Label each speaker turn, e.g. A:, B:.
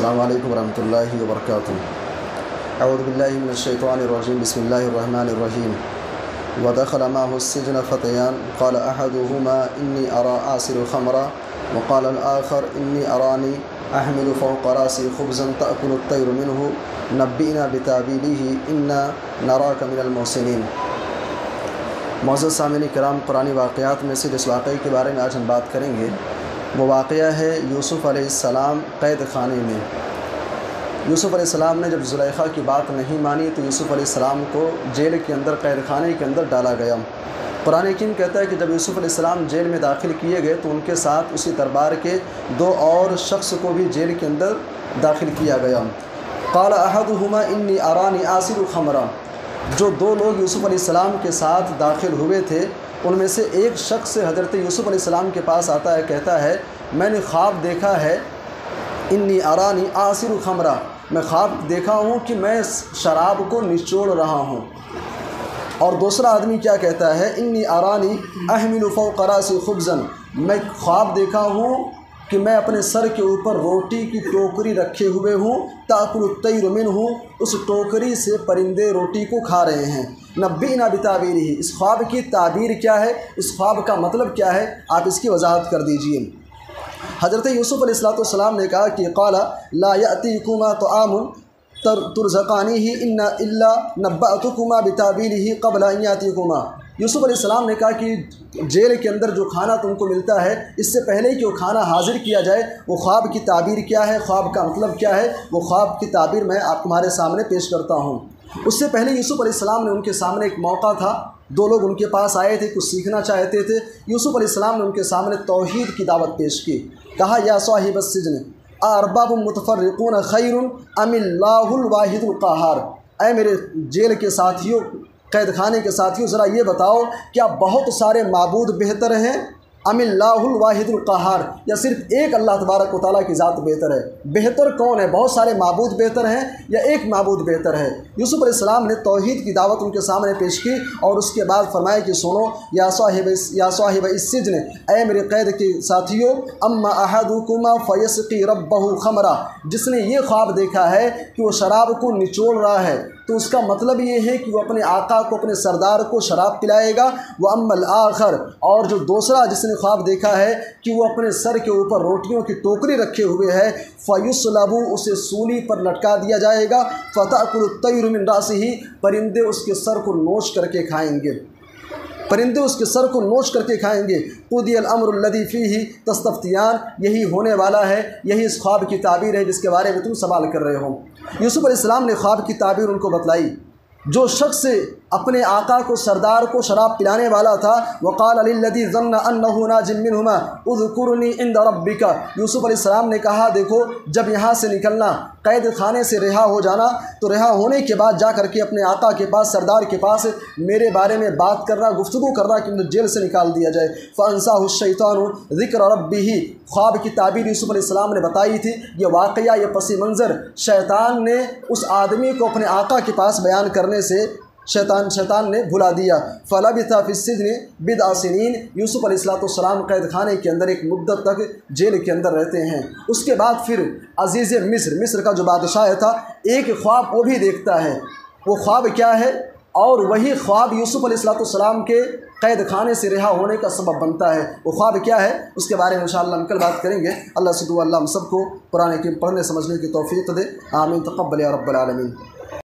A: السلام علیکم ورحمۃ اللہ وبرکاتہ۔ اعوذ باللہ من الشیطان الرجیم، بسم اللہ الرحمن الرحیم۔ ودخل معه السجن فتيان قال أحدهما إني أرى أعصر خمرا وقال الآخر إني أراني أحمل فوق رأسي خبزا تأكل الطير منه نبئنا بتأويله إنا نراك من المحسنين۔ معزز سامعین کرام، قرآنی واقعات میں سے جس واقعے کے بارے میں آج ہم بات کریں گے وہ واقعہ ہے یوسف علیہ السلام قید خانے میں۔ یوسف علیہ السلام نے جب زلیخا کی بات نہیں مانی تو یوسف علیہ السلام کو جیل کے اندر، قید خانے کے اندر ڈالا گیا۔ قرآن حکیم کہتا ہے کہ جب یوسف علیہ السلام جیل میں داخل کیے گئے تو ان کے ساتھ اسی دربار کے دو اور شخص کو بھی جیل کے اندر داخل کیا گیا۔ قال احدهما انی ارانی آصر خمرا، جو دو لوگ یوسف علیہ السلام کے ساتھ داخل ہوئے تھے ان میں سے ایک شخص حضرت یوسف علیہ السلام کے پاس آتا ہے، کہتا ہے میں نے خواب دیکھا ہے، انی ارانی آصر خمرا، میں خواب دیکھا ہوں کہ میں شراب کو نچوڑ رہا ہوں۔ اور دوسرا آدمی کیا کہتا ہے، انی ارانی احمل فوق راسی خبزا، میں خواب دیکھا ہوں کہ میں اپنے سر کے اوپر روٹی کی ٹوکری رکھے ہوئے ہوں، تاکل الطیر منہ، اس ٹوکری سے پرندے روٹی کو کھا رہے ہیں۔ نبئنا بتأویلہ، اس خواب کی تعبیر کیا ہے، اس خواب کا مطلب کیا ہے، آپ اس کی وضاحت کر دیجئے۔ حضرت یوسف علیہ السلام نے کہا کہ قال لا یأتیکما طعام ترزقانہ الا نبأتکما بتأویلہ قبل ان یأتیکما۔ یوسف علیہ السلام نے کہا کہ جیل کے اندر جو کھانا تم کو ملتا ہے، اس سے پہلے کہ وہ کھانا حاضر کیا جائے وہ خواب کی تعبیر کیا ہے، خواب کا مطلب کیا ہے، وہ خواب کی تعبیر میں آپ تمہارے سامنے پیش کرتا ہوں۔ اس سے پہلے یوسف علیہ السلام نے ان کے سامنے ایک موقع تھا، دو لوگ ان کے پاس آئے تھے، کچھ سیکھنا چاہتے تھے۔ یوسف علیہ السلام نے ان کے سامنے توحید کی دعوت پیش کی، کہا یا صاحب السجن ارباب متفرقون خیر ام اللہ الواحد القہار، اے میرے جیل کے ساتھیوں، قید خانے کے ساتھیوں، ذرا یہ بتاؤ کیا بہت سارے معبود بہتر ہیں، ام اللہ الواحد القہار، یا صرف ایک اللہ تبارک و تعالیٰ کی ذات بہتر ہے؟ بہتر کون ہے، بہت سارے معبود بہتر ہیں یا ایک معبود بہتر ہے؟ یوسف علیہ السلام نے توحید کی دعوت ان کے سامنے پیش کی اور اس کے بعد فرمایا کہ سنو یا صاحب السجن، اے میرے قید کے ساتھیوں، اما احدکما فیسقی ربہ خمرا، جس نے یہ خواب دیکھا ہے کہ وہ شراب کو نچوڑ رہا ہے تو اس کا مطلب یہ ہے کہ وہ اپنے آقا کو، اپنے سردار کو شراب پلائے گا۔ وہ اما الآخر، اور جو دوسرا جس نے خواب دیکھا ہے کہ وہ اپنے سر کے اوپر روٹیوں کی ٹوکری رکھے ہوئے ہے، فیصلب، اسے سولی پر لٹکا دیا جائے گا، فتأکل الطیر من رأسہ، پرندے اس کے سر کو نوچ کر کے کھائیں گے، پرندے اس کے سر کو نوچ کر کے کھائیں گے۔ قضی الامر الذی فیہ تستفتیان، یہی ہونے والا ہے، یہی اس خواب کی تعبیر ہے جس کے بارے میں تم سوال کر رہے ہو۔ یوسف علیہ السلام نے خواب کی تعبیر ان کو بتلائی۔ جو شخص اپنے آقا کو، سردار کو شراب پلانے والا تھا، وقال للذی ظن انہ ناج منہما اذکرنی عند ربک، یوسف علیہ السلام نے کہا دیکھو جب یہاں سے نکلنا، قید خانے سے رہا ہو جانا، تو رہا ہونے کے بعد جا کر کے اپنے آقا کے پاس، سردار کے پاس میرے بارے میں بات کرنا، گفتگو کرنا کہ مجھے جیل سے نکال دیا جائے۔ فانساہ الشیطان ذکر ربہ، خواب کی تعبیر یوسف علیہ السلام نے بتائی تھی، یہ واقعہ، یہ پس منظر شیطان نے اس آدمی کو اپنے آقا کے پاس بیان کرنے سے شیطان نے بھلا دیا۔ فلبث فی السجن بضع سنین، یوسف علیہ السلام قید خانے کے اندر ایک مدت تک جیل کے اندر رہتے ہیں۔ اس کے بعد پھر عزیز مصر کا جو بادشاہ تھا، ایک خواب وہ بھی دیکھتا ہے۔ وہ خواب کیا ہے، اور وہی خواب یوسف علیہ السلام کے قید خانے سے رہا ہونے کا سبب بنتا ہے۔ وہ خواب کیا ہے اس کے بارے میں انشاءاللہ ہم کل بات کریں گے۔ اللہ سے دعا اللہ ہم سب کو قرآن حکیم پڑھنے سمجھنے کی توفیق دے، آمین، تقبل یا رب العالمین۔